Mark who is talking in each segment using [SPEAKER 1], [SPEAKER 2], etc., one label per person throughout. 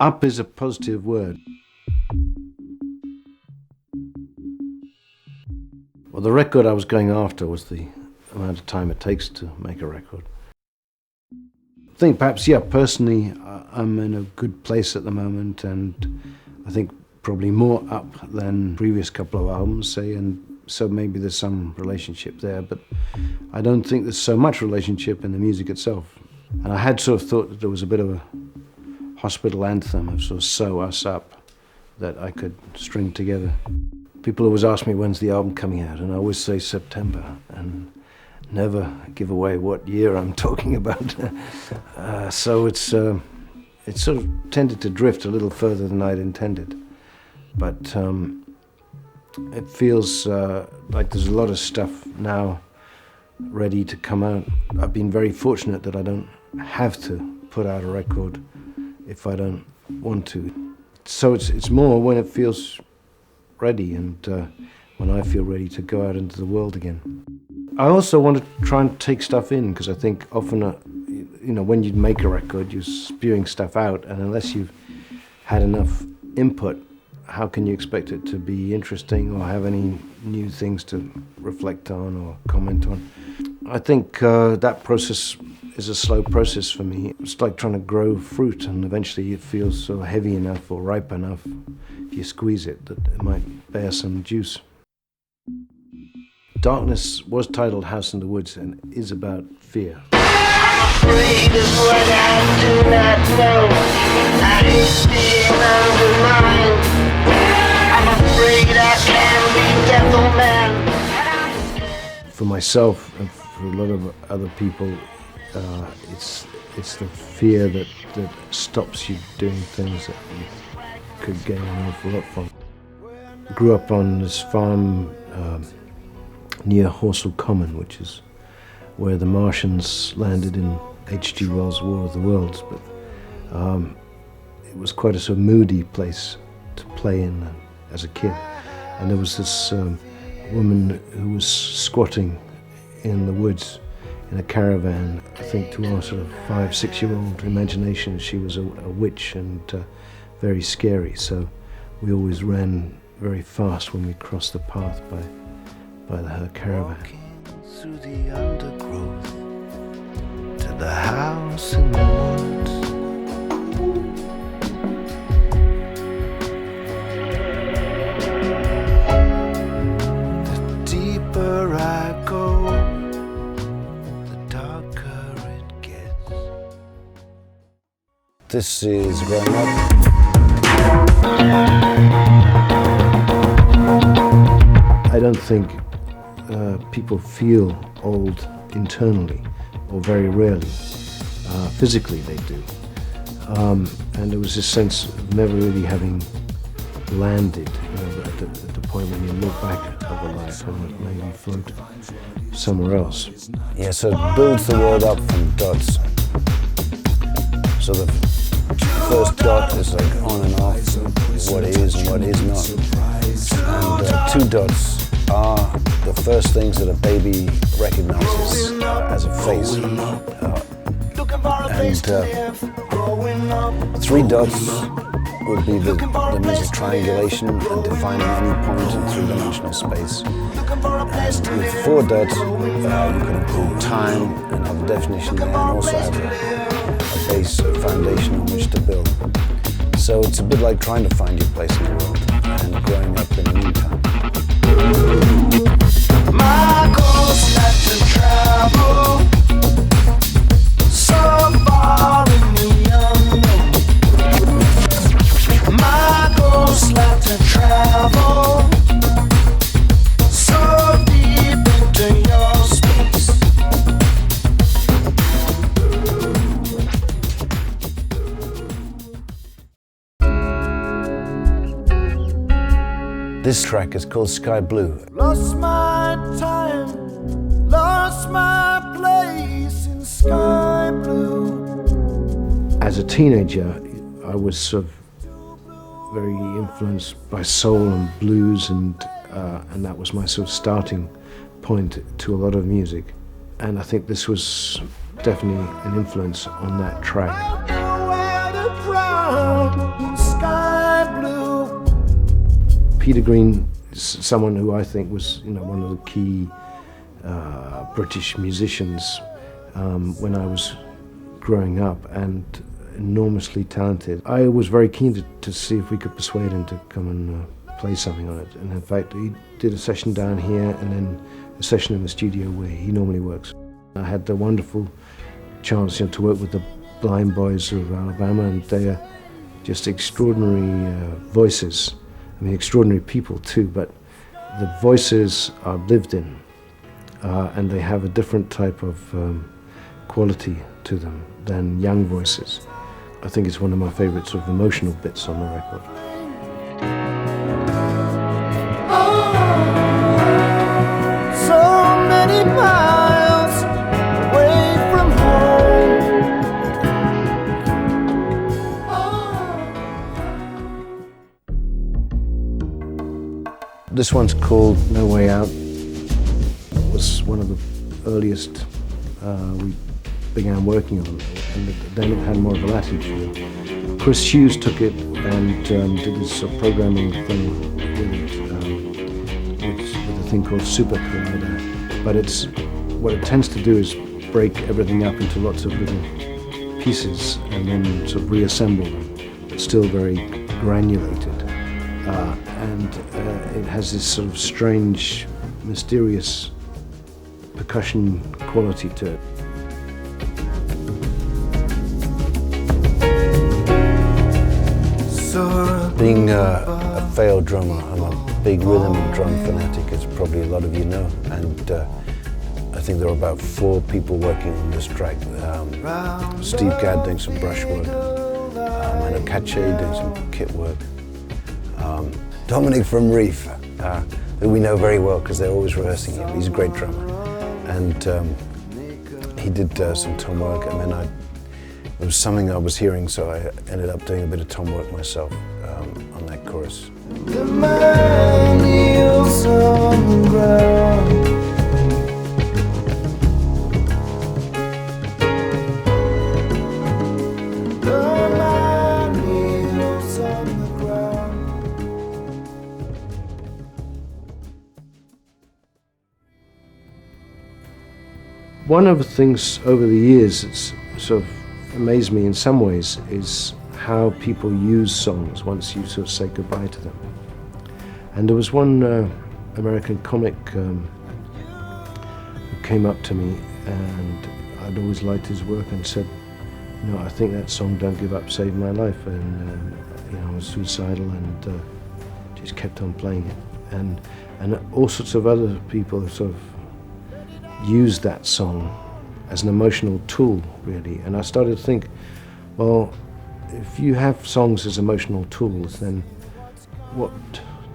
[SPEAKER 1] Up is a positive word. Well, the record I was going after was the amount of time it takes to make a record. I think perhaps, yeah, personally, I'm in a good place at the moment, and I think probably more up than previous couple of albums, say, and so maybe there's some relationship there, but I don't think there's so much relationship in the music itself. And I had sort of thought that there was a bit of a hospital anthem of sort of sew us up that I could string together. People always ask me when's the album coming out, and I always say September, and never give away what year I'm talking about. So it's sort of tended to drift a little further than I'd intended. But it feels like there's a lot of stuff now ready to come out. I've been very fortunate that I don't have to put out a record if I don't want to. So it's more when it feels ready and when I feel ready to go out into the world again. I also want to try and take stuff in, because I think often, when you make a record, you're spewing stuff out, and unless you've had enough input, how can you expect it to be interesting or have any new things to reflect on or comment on? I think that process is a slow process for me. It's like trying to grow fruit, and eventually it feels so heavy enough or ripe enough, if you squeeze it, that it might bear some juice. Darkness was titled House in the Woods and is about fear.
[SPEAKER 2] I'm afraid of what I do not know. I hate being undermined. I'm afraid I can be devil man.
[SPEAKER 1] For myself and for a lot of other people, it's the fear that stops you doing things that you could gain an awful lot from. I grew up on this farm near Horsell Common, which is where the Martians landed in H.G. Wells' War of the Worlds, but it was quite a sort of moody place to play in as a kid. And there was this woman who was squatting in the woods in a caravan. I think to our sort of 5-6-year-old imagination, she was a witch and very scary. So we always ran very fast when we crossed the path by her caravan.
[SPEAKER 3] Walking through the undergrowth to the house in the woods. The deeper I go, the darker it gets.
[SPEAKER 1] This is Growing Up. I don't think people feel old internally, or very rarely. Physically they do. And there was this sense of never really having landed, at the point when you look back over life and maybe float somewhere else. Yeah, so it builds the world up from dots. So the first dot is like on and off, what is and what is not. And 2 dots are the first things that a baby recognizes as a face. And 3 dots would be the means of triangulation and defining any point in 3-dimensional space. And with 4 dots, you can include time and have a definition there, and also have a base, a foundation on which to build. So it's a bit like trying to find your place in the world and growing up in the meantime.
[SPEAKER 3] My goal's not to travel so far in the unknown. My goal's not to travel so deep into your space.
[SPEAKER 1] This track is called Sky Blue.
[SPEAKER 3] Lost my time, lost my place in sky blue.
[SPEAKER 1] As a teenager, I was sort of very influenced by soul and blues, and that was my sort of starting point to a lot of music. And I think this was definitely an influence on that track.
[SPEAKER 3] sky blue.
[SPEAKER 1] Peter Green is someone who I think was, one of the key British musicians when I was growing up, and enormously talented. I was very keen to see if we could persuade him to come and play something on it. And in fact, he did a session down here and then a session in the studio where he normally works. I had the wonderful chance to work with the Blind Boys of Alabama, and they are just extraordinary voices. I mean, extraordinary people too, but the voices are lived in, and they have a different type of quality to them than young voices. I think it's one of my favorite sort of emotional bits on the record.
[SPEAKER 3] So many miles away from home.
[SPEAKER 1] This one's called No Way Out. It was one of the earliest we began working on, and then it had more of a latitude. Chris Hughes took it and did this programming thing with it, with a thing called circulate. But what it tends to do is break everything up into lots of little pieces and then sort of reassemble them. It's still very granulated, and it has this sort of strange, mysterious percussion quality to it. Being a failed drummer, I'm a big rhythm and drum fanatic, as probably a lot of you know, and I think there are about 4 people working on this track. Steve Gadd doing some brush work, I know Cache doing some kit work, Dominic from Reef, who we know very well because they're always rehearsing him. He's a great drummer, and he did some tom work, and then it was something I was hearing, so I ended up doing a bit of tom work myself on that chorus.
[SPEAKER 3] The man kneels on the ground. The man kneels on the ground.
[SPEAKER 1] One of the things over the years that's sort of amazed me in some ways is how people use songs once you sort of say goodbye to them. And there was one American comic who came up to me, and I'd always liked his work, and said, I think that song Don't Give Up saved my life, and I was suicidal and just kept on playing it. And all sorts of other people have sort of used that song as an emotional tool, really. And I started to think, well, if you have songs as emotional tools, then what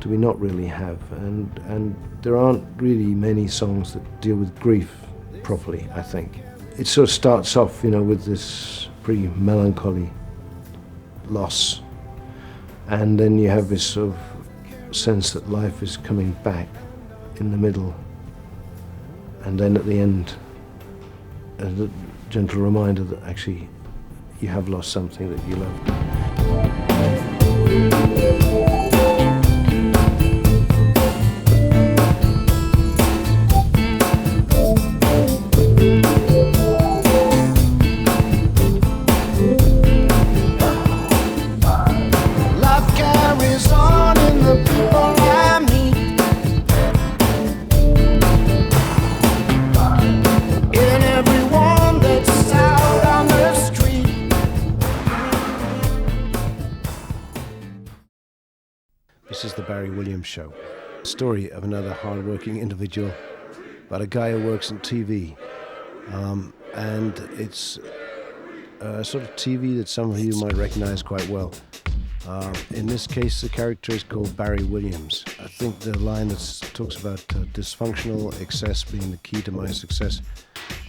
[SPEAKER 1] do we not really have? And there aren't really many songs that deal with grief properly, I think. It sort of starts off, with this pretty melancholy loss, and then you have this sort of sense that life is coming back in the middle, and then at the end, a gentle reminder that actually you have lost something that you love.
[SPEAKER 3] Life carries on in the people I meet. In everyone that's out on the street.
[SPEAKER 1] This is the Barry Williams Show. Story of another hard-working individual, but a guy who works in TV. And it's a sort of TV that some of you might recognize quite well. In this case, the character is called Barry Williams. I think the line that talks about dysfunctional excess being the key to my success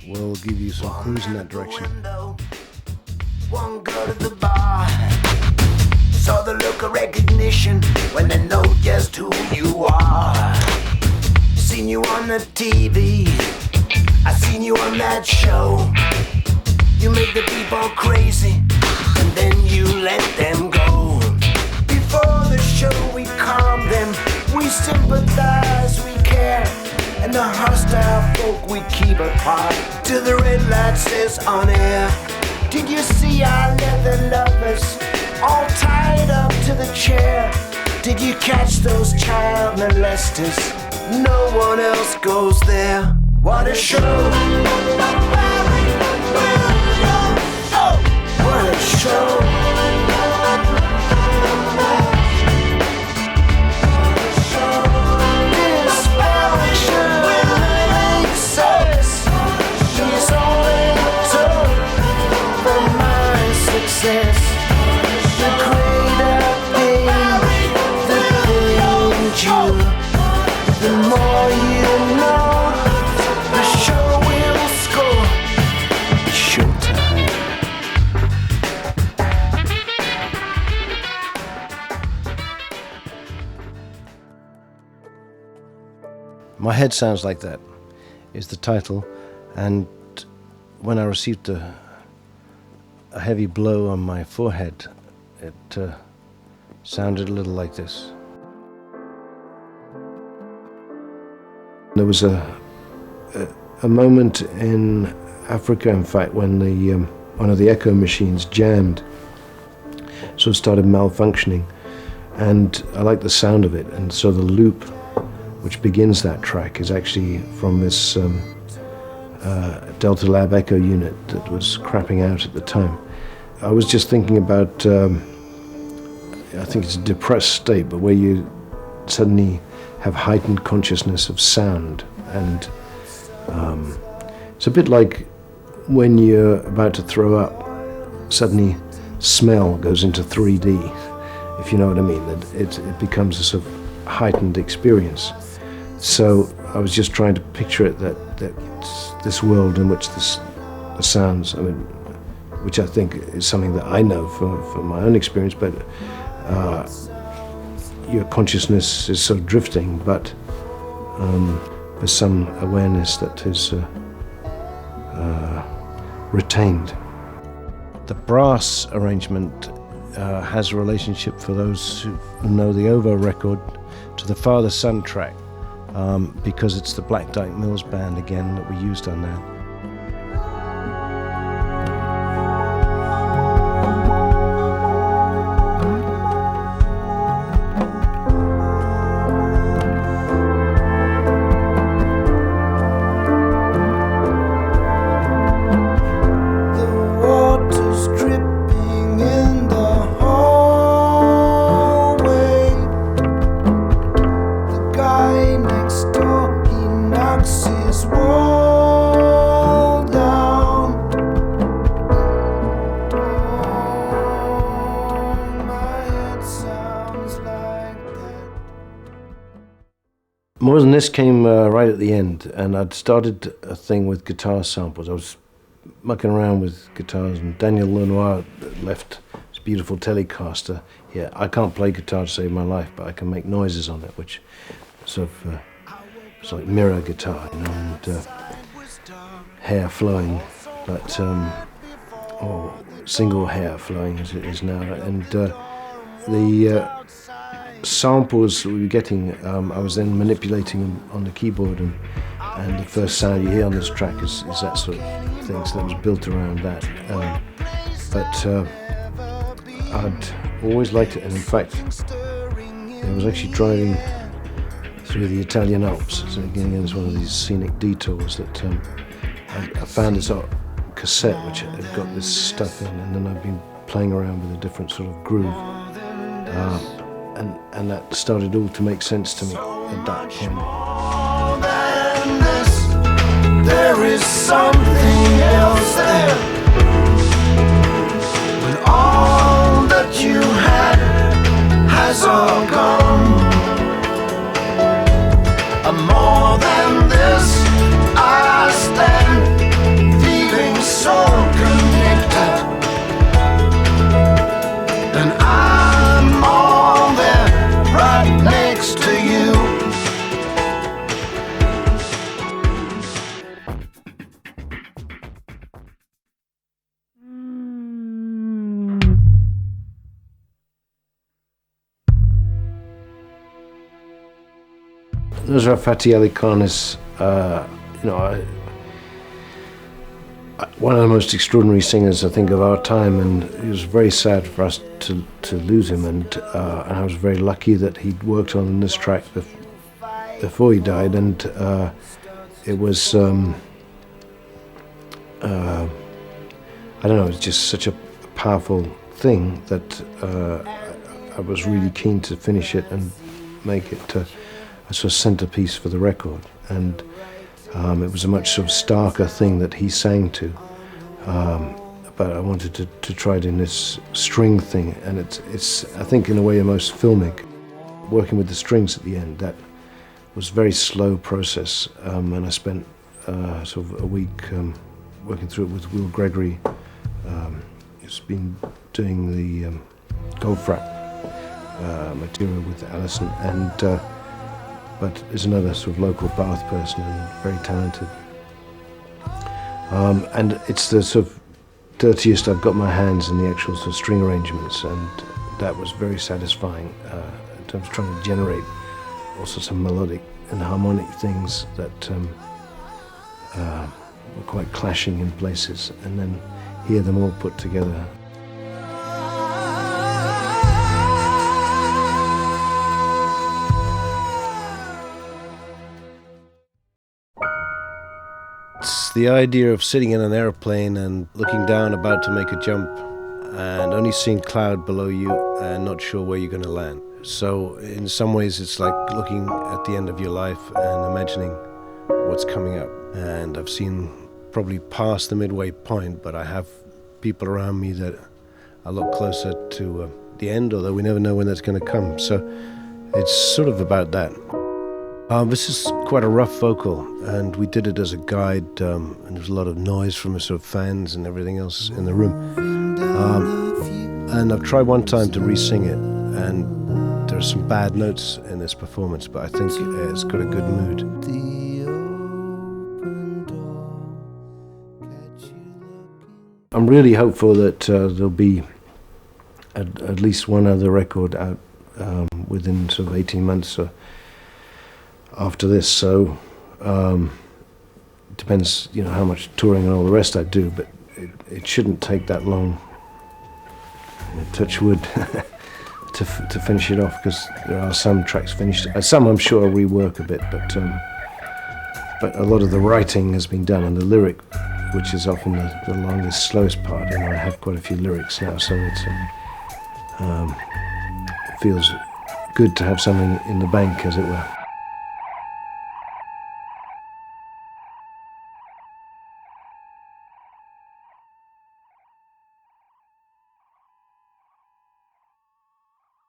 [SPEAKER 1] will give you some clues in that direction.
[SPEAKER 3] One go to the bar. Saw the look of recognition when they know just who you are. Seen you on the TV, I seen you on that show. You make the people crazy, and then you let them go. sympathize, we care, and the hostile folk we keep apart. Till the red light says on air, did you see our leather lovers all tied up to the chair? Did you catch those child molesters? No one else goes there. What a show! Oh, what a show! Success, the greater pain, the danger, the more you know, the show will score. It's showtime.
[SPEAKER 1] My Head Sounds Like That is the title, and when I received a heavy blow on my forehead, it sounded a little like this. There was a moment in Africa, in fact, when the one of the echo machines jammed, sort of started malfunctioning, and I like the sound of it, and so the loop which begins that track is actually from this Delta Lab Echo unit that was crapping out at the time. I was just thinking about, I think it's a depressed state, but where you suddenly have heightened consciousness of sound, and it's a bit like when you're about to throw up, suddenly smell goes into 3D, if you know what I mean, that it becomes a sort of heightened experience. So I was just trying to picture it, that this world in which the sounds, I mean, which I think is something that I know from my own experience, but your consciousness is sort of drifting, but there's some awareness that is retained. The brass arrangement has a relationship, for those who know the OVO record, to the Father Son track, because it's the Black Dyke Mills band again that we used on that. More Than This came right at the end, and I'd started a thing with guitar samples. I was mucking around with guitars, and Daniel Lenoir left this beautiful Telecaster here. I can't play guitar to save my life, but I can make noises on it, which sort of it's like mirror guitar, you know, and hair flowing, but or single hair flowing as it is now, and the samples we were getting, I was then manipulating them on the keyboard, and the first sound you hear on this track is that sort of thing, so that was built around that. But I'd always liked it, and in fact, I was actually driving through the Italian Alps, so again, it was one of these scenic detours that I found this cassette which had got this stuff in, and then I've been playing around with a different sort of groove. And that started all to make sense to me at that point.
[SPEAKER 3] More than this, there is something else there. When all that you had has all gone. More than this, I stand feeling so connected. And I'm all there, right next to you.
[SPEAKER 1] Nusrat Fateh Ali Khan is, one of the most extraordinary singers, I think, of our time, and it was very sad for us to lose him. And I was very lucky that he'd worked on this track before he died, and it was, I don't know, it's just such a powerful thing that I was really keen to finish it and make it a sort of centerpiece for the record. And it was a much sort of starker thing that he sang to, but I wanted to try it in this string thing, and it's I think in a way most filmic, working with the strings at the end. That was a very slow process, and I spent sort of a week working through it with Will Gregory. He's been doing the Goldfrapp material with Alison, and but there's another sort of local Bath person and very talented. And it's the sort of dirtiest I've got my hands in the actual sort of string arrangements, and that was very satisfying in terms of trying to generate all sorts of melodic and harmonic things that were quite clashing in places, and then hear them all put together. It's the idea of sitting in an airplane and looking down about to make a jump and only seeing cloud below you and not sure where you're going to land. So in some ways it's like looking at the end of your life and imagining what's coming up. And I've seen probably past the midway point, but I have people around me that are a lot closer to the end, although we never know when that's going to come. So it's sort of about that. This is quite a rough vocal, and we did it as a guide, and there was a lot of noise from the sort of fans and everything else in the room. And I've tried one time to re-sing it, and there are some bad notes in this performance, but I think it's got a good mood. I'm really hopeful that there'll be at least one other record out within sort of 18 months or after this. So depends, how much touring and all the rest I do, but it shouldn't take that long. Touch wood to finish it off, because there are some tracks finished. Some I'm sure I'll rework a bit, but a lot of the writing has been done, and the lyric, which is often the longest, slowest part, I have quite a few lyrics now, so it feels good to have something in the bank, as it were.